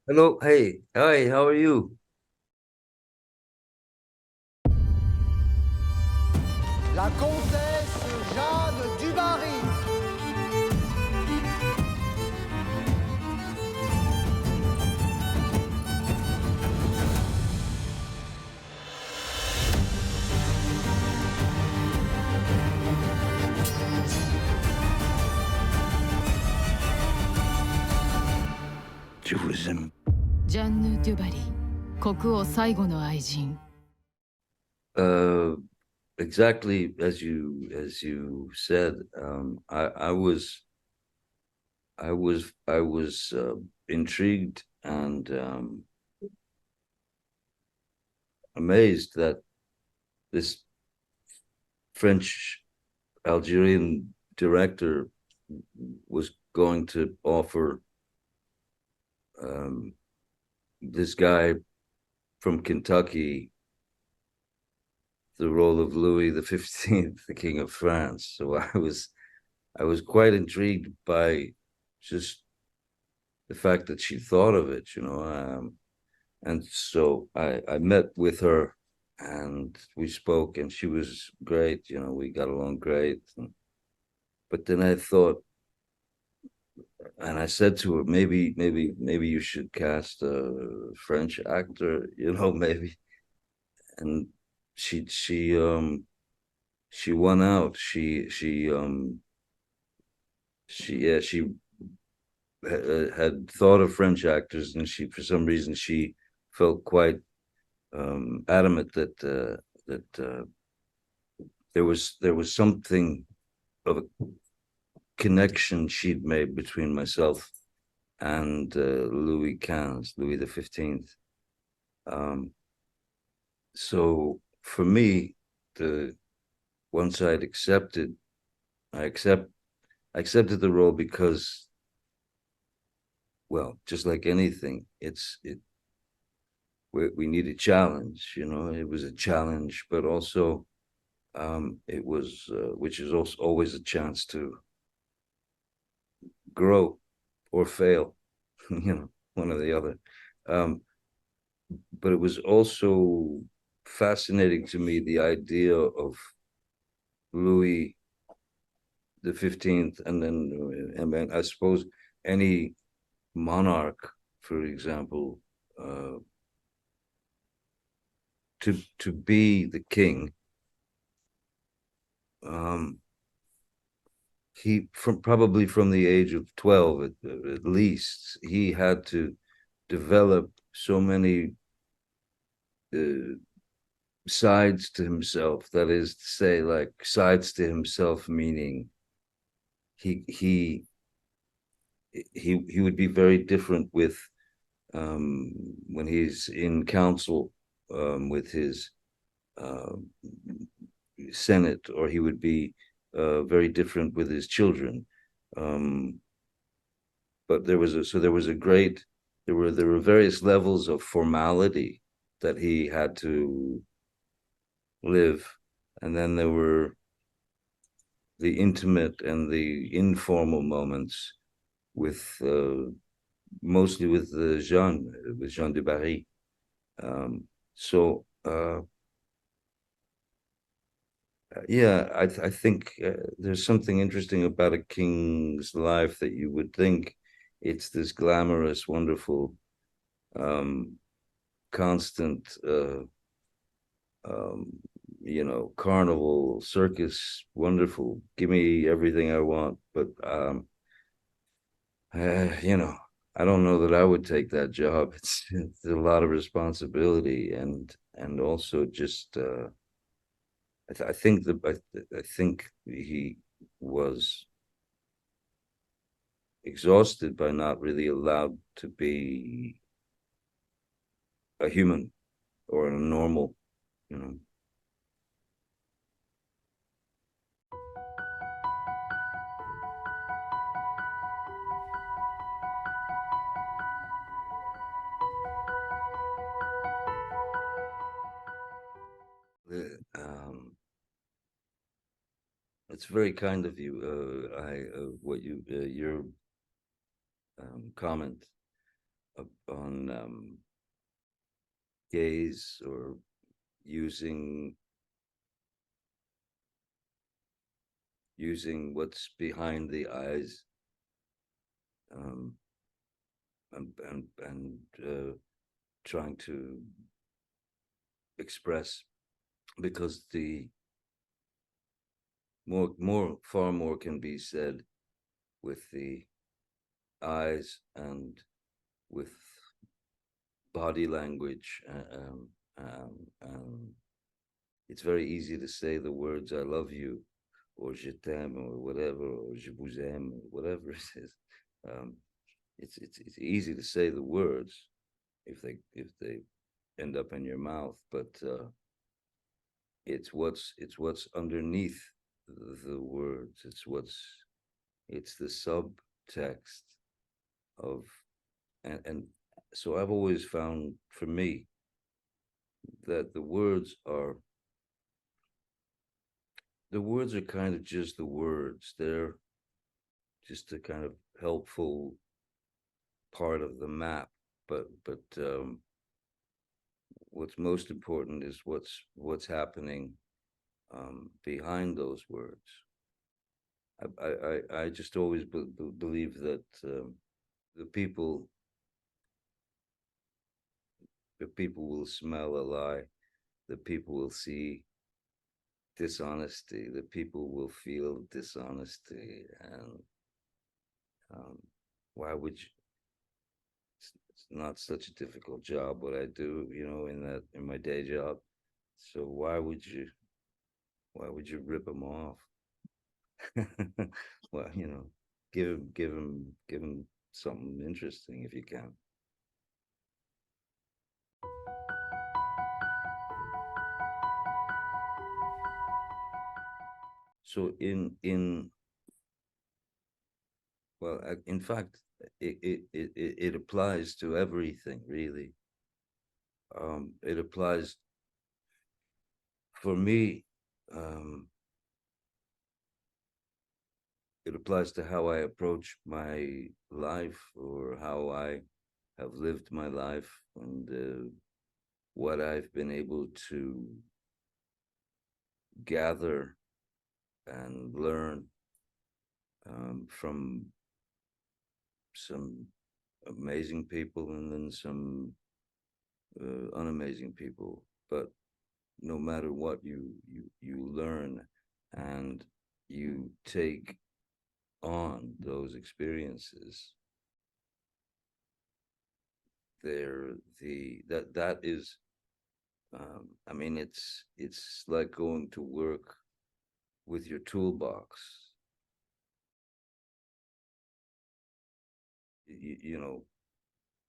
Hello, hey, hi, how are you? La comtesse Jeanne du Barry. Je vous aime. ジャンヌ・デュバリー、国王最後の愛人。Uh, exactly as you said. I was intrigued and amazed that this French Algerian director was going to offer this guy from Kentucky the role of Louis the 15th, the King of France. So I was quite intrigued by just the fact that she thought of it, and so I met with her and we spoke, and she was great. We got along great. But then I thought, and I said to her, maybe you should cast a French actor, maybe. And she won out. She had thought of French actors, and she, for some reason, she felt quite adamant that there was something of a connection she'd made between myself and Louis the 15th. So for me, the once I'd accepted, I accepted the role because, well, just like anything, we need a challenge. It was a challenge, but also it was, which is also always a chance to grow or fail, one or the other. But it was also fascinating to me, the idea of Louis the 15th, and then I suppose any monarch, for example, to be the king. He probably from the age of 12 at least, he had to develop so many sides to himself. That is to say, like, sides to himself, meaning he would be very different with when he's in council with his Senate, or he would be very different with his children. But there were various levels of formality that he had to live, and then there were the intimate and the informal moments with mostly with Jeanne du Barry. So yeah, I think there's something interesting about a king's life, that you would think it's this glamorous, wonderful, constant, um, carnival, circus, wonderful. Give me everything I want, but I don't know that I would take that job. It's a lot of responsibility, and also just I think he was exhausted by not really allowed to be a human or a normal, you know. Um, it's very kind of you. I what you your comment. on gaze or using what's behind the eyes, and trying to express, because far more can be said with the eyes and with body language. It's very easy to say the words "I love you" or "Je t'aime" or whatever, or "Je vous aime," or whatever it is. It's easy to say the words if they end up in your mouth, but it's what's underneath the words. It's the subtext of, and so I've always found, for me, that the words are kind of just the words. They're just a kind of helpful part of the map, but what's most important is what's happening behind those words. I just always believe that the people will smell a lie, the people will see dishonesty, the people will feel dishonesty, and why would you? It's not such a difficult job what I do, in my day job. So why would you rip them off? Well, give him something interesting if you can. So in fact, it applies to everything, really. It applies, for me, it applies to how I approach my life, or how I have lived my life, and what I've been able to gather and learn from some amazing people, and then some unamazing people. But no matter what you learn and you take on those experiences, that is, I mean, it's like going to work with your toolbox.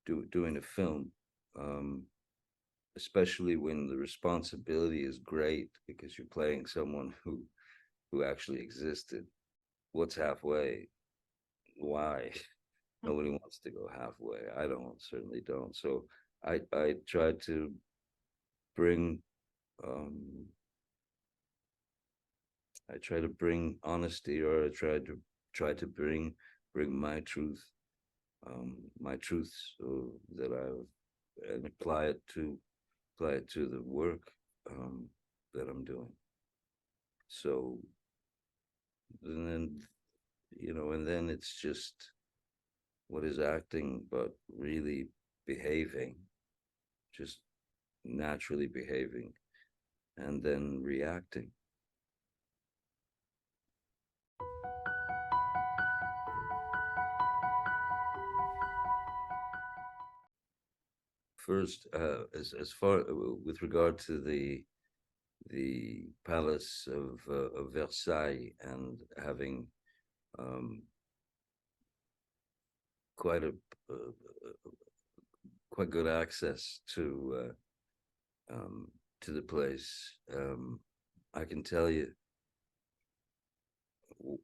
Doing a film, especially when the responsibility is great because you're playing someone who actually existed. What's halfway? Why? Nobody wants to go halfway. I certainly don't. So I tried to bring honesty, or I tried to bring my truth, that and apply it to the work that I'm doing. So, and then it's just, what is acting but really behaving, just naturally behaving, and then reacting. First, as far with regard to the palace of Versailles, and having quite good access to the place, I can tell you,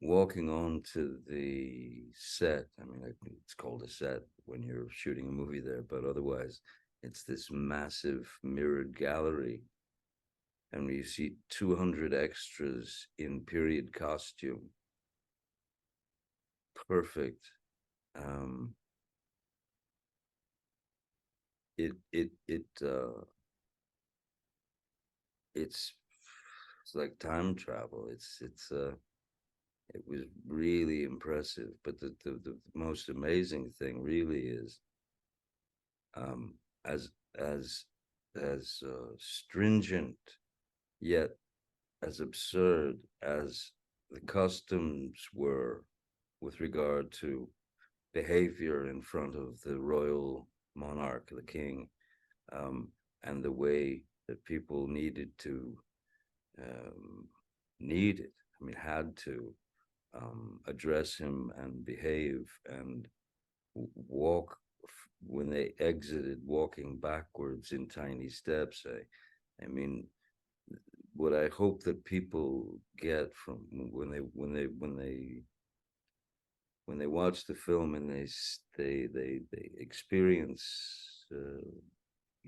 walking on to the set, I mean, it's called a set when you're shooting a movie there, but otherwise it's this massive mirrored gallery, and you see 200 extras in period costume, perfect, it's like time travel. It was really impressive. But the most amazing thing really is as stringent yet as absurd as the customs were with regard to behavior in front of the royal monarch, the king, and the way that people needed to had to address him and behave and walk when they exited, walking backwards in tiny steps. I mean, what I hope that people get from when they watch the film and they experience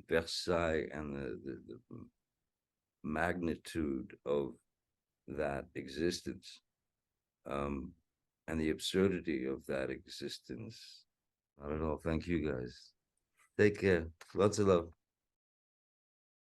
Versailles and the magnitude of that existence, and the absurdity of that existence. I don't know. Thank you guys. Take care. Lots of love.